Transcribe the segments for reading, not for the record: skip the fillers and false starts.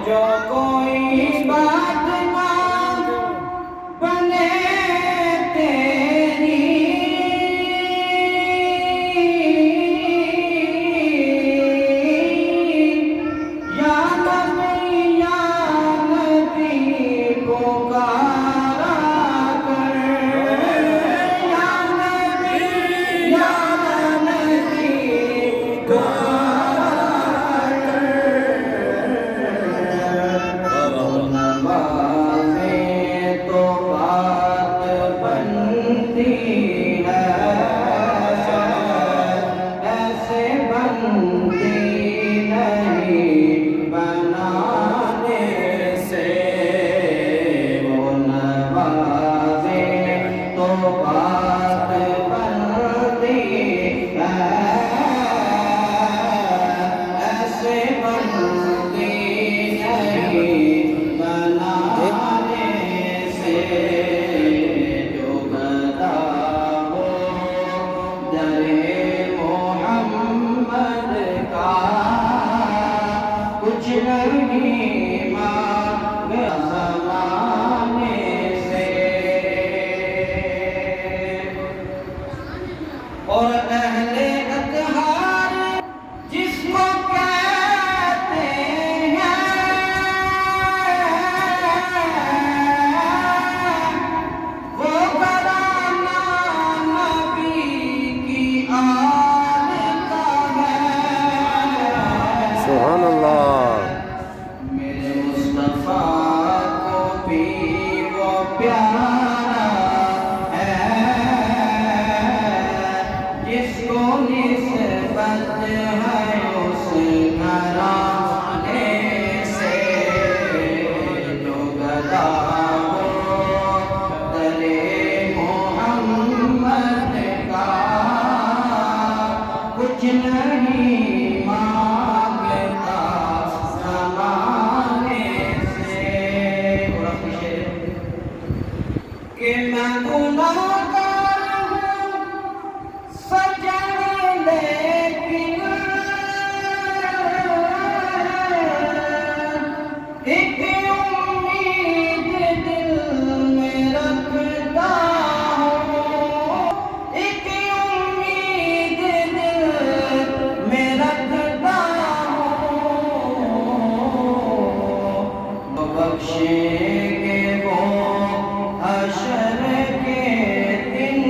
جو کوئی بات نہ بنے تیری، یا نبی پکارا کر، یا نبی پکارا کر، نوازیں تو بات بنتی ہے، ایسے بنتی نہیں بنانے سے، وہ نوازیں تو بات بنتی ہے، ایسے بنتی نہیں بنانے سے، جو گدا ہو در محمد کا، کچھ نہیں مانگا زمانے سے، اور اہل اطہار جس کو کہتے ہیں، وہ گھرانہ نبی کی آل کا ہے، سبحان اللہ۔ میرے مصطفیٰ کو بھی وہ پیارا ہے، جس کو نسبت ہے اس گھرانے سے، جو گدا ہو در محمد کا، کچھ نہیں مانگتا زمانے سے، کہ میں گناہگار ہوں سجن، لیکن ایک امید دل میں رکھتا ہوں، ایک امید دل میں رکھتا ہوں، بخشیں گے وہ حشر کے دن،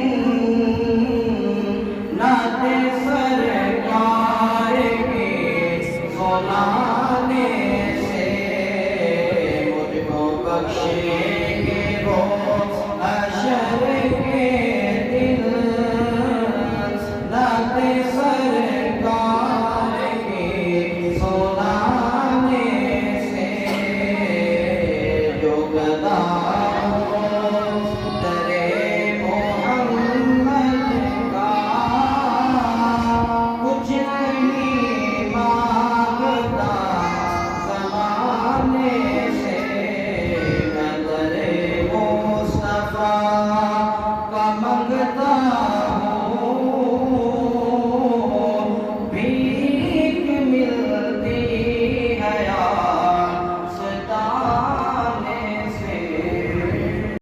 نعت سرکار کی سنانے سے، مجھ کو بخشیں گے وہ حشر کے